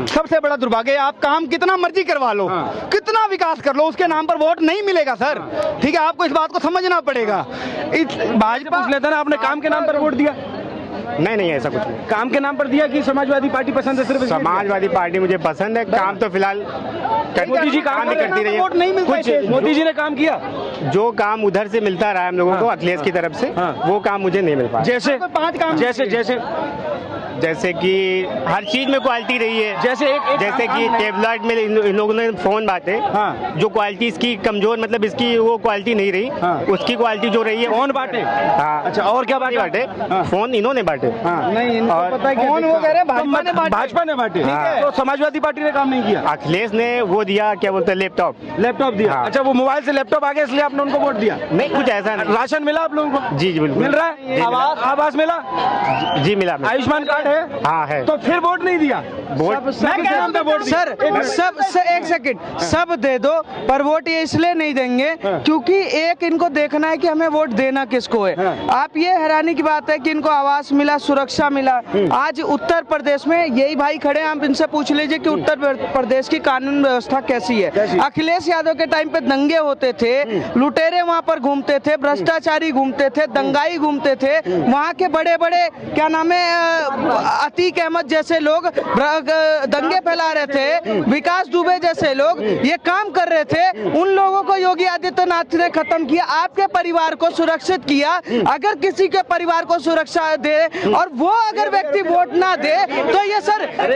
सबसे बड़ा दुर्भाग्य है, आप काम कितना मर्जी करवा लो, कितना विकास कर लो, उसके नाम पर वोट नहीं मिलेगा सर। ठीक है, आपको इस बात को समझना पड़ेगा। भाजपा पूछ लेता ना, आपने काम के नाम पर वोट दिया? नहीं, ऐसा कुछ नहीं। काम के नाम पर दिया कि समाजवादी पार्टी पसंद है? सिर्फ समाजवादी पार्टी मुझे पसंद है, काम तो फिलहाल मोदी जी काम नहीं करती रही है, वोट नहीं मिलता। कुछ मोदी जी ने काम किया? जो काम उधर से मिलता रहा है हम लोगों को अखिलेश की तरफ से, वो काम मुझे नहीं मिल पाया। जैसे 5 काम, जैसे कि हर चीज में क्वालिटी रही है। जैसे कि टेबलेट में इन लोगों ने फोन बांटे, जो क्वालिटी इसकी कमजोर, मतलब इसकी वो क्वालिटी नहीं रही, उसकी क्वालिटी जो रही है फोन बांटे। हाँ, अच्छा, और क्या बांटे? फोन इन्होंने बांटे। नहीं, इनको पता है फोन वो कह रहे हैं भाजपा ने बांटे। हाँ। तो समाजवादी पार्टी ने काम नहीं किया? अखिलेश ने वो दिया, क्या बोलते हैं, लैपटॉप दिया। हाँ। अच्छा, वो मोबाइल से लैपटॉप आ गया इसलिए आपने उनको वोट दिया? नहीं, कुछ ऐसा नहीं। राशन मिला आप लोगों को? जी बिल्कुल मिल रहा है। आवास मिला? जी मिला। आयुष्मान कार्ड है? हाँ है। तो फिर वोट नहीं दिया? सर एक सेकंड, सब दे दो, पर वोट ये इसलिए नहीं देंगे क्योंकि एक इनको देखना है कि हमें वोट देना किसको है। आप ये हैरानी की बात है कि इनको आवास मिला, सुरक्षा मिला। आज उत्तर प्रदेश में यही भाई खड़े हैं, आप इनसे पूछ लीजिए कि उत्तर प्रदेश की कानून व्यवस्था कैसी है। अखिलेश यादव के टाइम पे दंगे होते थे, लुटेरे वहाँ पर घूमते थे, भ्रष्टाचारी घूमते थे, दंगाई घूमते थे, वहाँ के बड़े बड़े क्या नाम है, अतीक अहमद जैसे लोग दंगे फैला रहे थे, विकास दुबे जैसे लोग ये काम कर रहे थे, उन लोगों को योगी आदित्यनाथ ने खत्म किया, आपके परिवार को सुरक्षित किया। अगर किसी के परिवार को सुरक्षा दे और वो अगर व्यक्ति वोट ना दे तो ये सर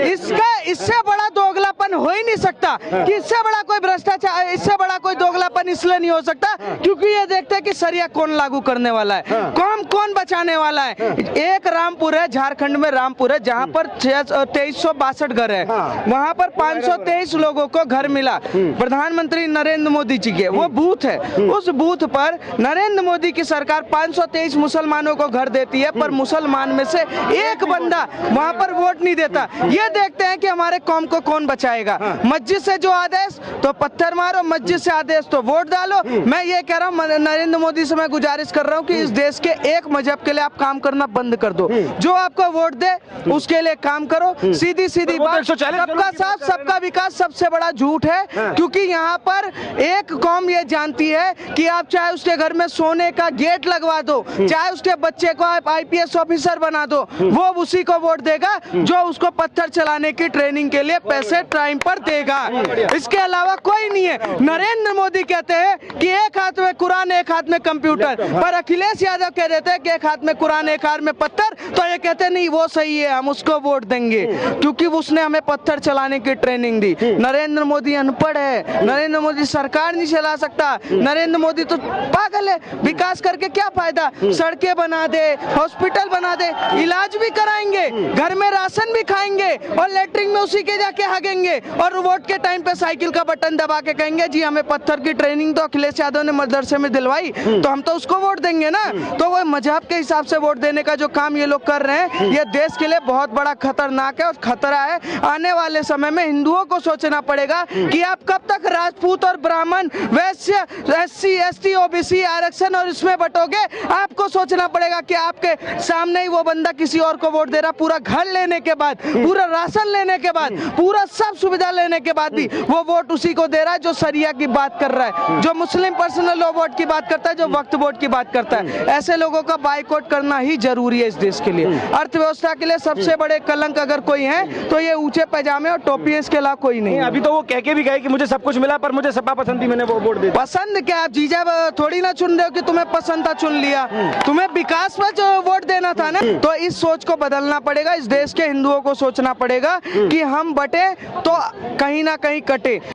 इससे बड़ा दोगलापन हो ही नहीं सकता कि इससे बड़ा कोई भ्रष्टाचार, इससे बड़ा कोई दोगलापन इसलिए नहीं हो सकता क्योंकि ये देखते हैं कि सरिया कौन लागू करने वाला है, कौन बचाने वाला है। एक रामपुर है, झारखंड में रामपुर है, जहाँ पर 2362 घर है, वहाँ पर 523 लोगों को घर मिला प्रधानमंत्री नरेंद्र मोदी जी के, वो बूथ है। उस बूथ पर नरेंद्र मोदी की सरकार 523 मुसलमानों को घर देती है, पर मुसलमान में से एक बंदा वहाँ पर वोट नहीं देता। ये देखते हैं कि हमारे कौम को कौन बचाएगा। मस्जिद से जो आदेश तो पत्थर मारो, मस्जिद से आदेश तो वोट डालो। मैं ये कह रहा हूँ, नरेंद्र मोदी से मैं गुजारिश कर रहा हूँ कि इस देश के एक मजहब के लिए आप काम करना बंद कर दो, जो आपको वोट दे उसके लिए काम करो। सीधी बात, सबका साथ सबका विकास सबसे बड़ा झूठ है, क्योंकि यहाँ पर एक कौम ये जानती है कि आप चाहे उसके घर में सोने का गेट लगवा दो, चाहे उसके बच्चे को आप IPS ऑफिसर बना दो, वो उसी को वोट देगा जो उसको पत्थर चलाने की ट्रेनिंग के लिए पैसे टाइम पर देगा। इसके अलावा कोई नहीं है। नरेंद्र मोदी कहते हैं कि एक हाथ में कुरान एक हाथ में कंप्यूटर, पर अखिलेश यादव कह देते हैं कि एक हाथ में कुरान एक हाथ में पत्थर, तो ये कहते नहीं वो सही है, हम उसको वोट देंगे क्योंकि उसने हमें पत्थर चलाने की ट्रेनिंग दी। नरेंद्र मोदी अनपढ़ है, नरेंद्र मोदी सरकार नहीं चला सकता, नरेंद्र मोदी तो पागल है। विकास करके क्या फायदा? सड़कें बना दे, हॉस्पिटल बना दे, इलाज भी कराएंगे, घर में राशन भी खाएंगे और लेटरिन में उसी के जाके हागेंगे, और वोट के टाइम पे साइकिल का बटन दबा के कहेंगे जी हमें पत्थर की ट्रेनिंग तो अखिलेश यादव ने मदरसे में दिलवाई, तो हम तो उसको वोट देंगे ना। तो वो मजहब के हिसाब से वोट देने का जो काम ये लोग कर रहे हैं, ये देश के लिए बहुत बड़ा खतरनाक है और खतरा है। आने वाले समय में हिंदुओं को सोचना पड़ेगा कि आप कब तक राजपूत और ब्राह्मण, वैश्य, SC ST OBC आरक्षण और इसमें बटोगे। आपको सोचना पड़ेगा कि आपके सामने ही वो बंदा किसी और को वोट दे रहा, पूरा घर लेने के बाद, पूरा राशन लेने के बाद, पूरा सब सुविधा लेने के बाद भी वो वोट उसी को दे रहा है जो सरिया की बात कर रहा है, जो मुस्लिम पर्सनल लॉ वोट की बात करता है, जो वक्फ वोट की बात करता है। ऐसे लोगों का बाइकआउट करना ही जरूरी है इस देश के लिए। अर्थव्यवस्था के लिए सबसे बड़े कलंक अगर कोई है तो ये ऊंचे पैजामे और टोपी, इसके अलावा कोई नहीं। अभी तो वो कह के भी गए कि मुझे सब कुछ मिला पर मुझे सपा पसंद थी, मैंने वो वोट दिया। पसंद क्या, आप जीजा थोड़ी ना चुन रहे हो कि तुम्हें पसंद था चुन लिया, तुम्हें विकास पर जो वोट देना था ना। तो इस सोच को बदलना पड़ेगा, इस देश के हिंदुओं को सोचना पड़ेगा कि हम बटे तो कहीं ना कहीं कटे।